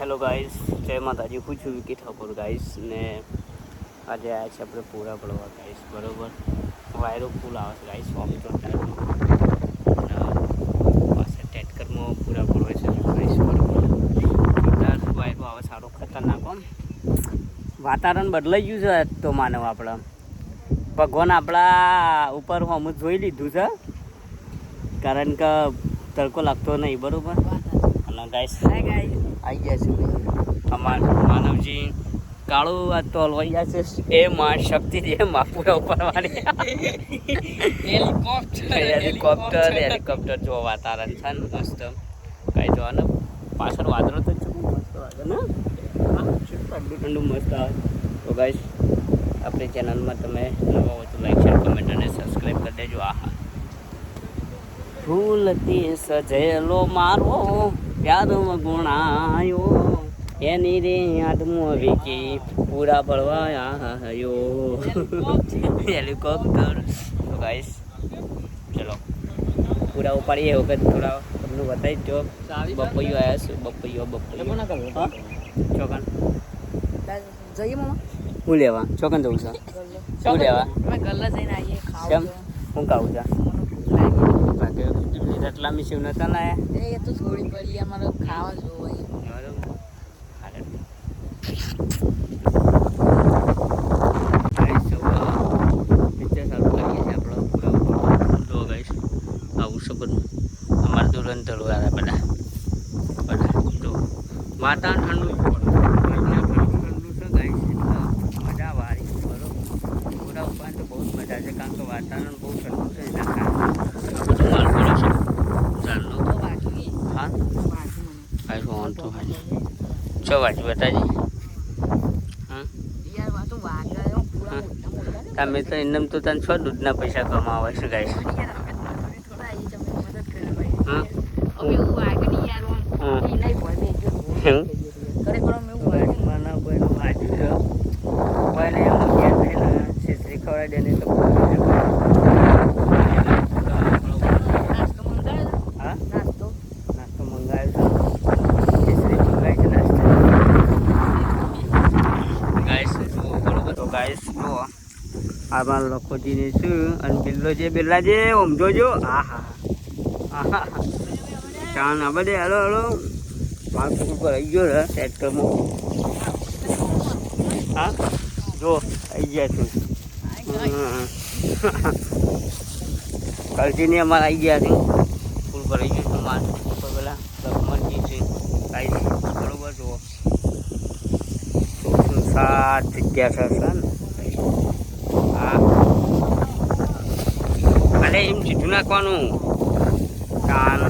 Hello guys, જય માતાજી. હું છું વિકી ઠાકોર ગાઈસ ને આજે આવ્યા છે આપણે પૂરા પડવા ગાઈસ. બરાબર, વાયરો ફૂલ આવે છે ગાઈસ. સ્વામી તો પાસે ટેટકરમાં પૂરા પડવા છે ગાઈસ. બરાબર, વાયરો આવે સારો ખતરનાક. આમ વાતાવરણ બદલાઈ ગયું છે તો માનવ આપણે ભગવાન આપણા ઉપર અમુક જોઈ લીધું છે, કારણ કે તડકો લાગતો નહીં. બરાબર, અને ગાઈસ આવી ગયા છે અમારા માનવજી કાળું આ તો હલવાઈ ગયા છે. એ માં શક્તિ એ માપુરા ઉપર વાળી હેલિકોપ્ટર જો વાતાવરણ છે ને મસ્ત. કાંઈ જોવાનું પાછળ વાદળો તો મસ્ત વાગે ને, ઠંડુ ઠંડુ મસ્ત આવે. તો ગાઈસ આપણી ચેનલમાં તમે નવા હોય તો લાઈક શેર કમેન્ટ અને સબસ્ક્રાઈબ કરી દેજો. આહા, ફૂલથી સજેલો મારો પ્યારમાં ગુણાયો, એની રે યાદમાં વિકી પૂરા પડવાયો હેલિકોપ્ટર. તો ગાઈસ ચલો પૂરા ઉપાડીએ વખત થોડા તમને બતાવી દો. બપૈયો આવ્યા છે, બપૈયો ચોકન જઈએ મામા. શું લેવા? ચોકન જવું છે? શું લેવા? અમે ગલ્લા જઈને આવીએ કેમ? ખાવ. શું ખાવું છે? રતલા મિશિવ નતા લાયા? એ તો થોડી પડી અમારે ખાવા જોવાય. અમારે તુરંત વાળા બધા તો વાતાવરણ ઠંડુ છે ગાઈસ, મજા વાળી. બરોબર, પૂરા ઉપર તો બહુ જ મજા છે, કારણ કે વાતાવરણ બહુ ઠંડુ છે. એના કારણે બધું માલ પડે છે ચાલનો. હા કાંઈ વાંધો નહીં. 6 વાગે બતાજી. તમે તો એમ તો તને 6 દૂધના પૈસા કમાવા છે ગાઈસ. આમાં લખોજીને શું અને બિલ્લો છે, બિલ્લા છે ઓમ જોજો. હા હા ચાલ ના બધે. હલો હલો માલ પુલ પર આવી ગયો છે ટ્રેક્ટરમાં. હા જો આવી ગયા છું. કલ્ટીની અમારે આવી ગયા છે પુલ પર. આવી ગયું છે માલ ઉપર. પેલા લખમણજી છે કાંઈ બરોબર. જુઓ સુનસાન જગ્યા છે ને. અરે એમ સીધું નાખવાનું કાન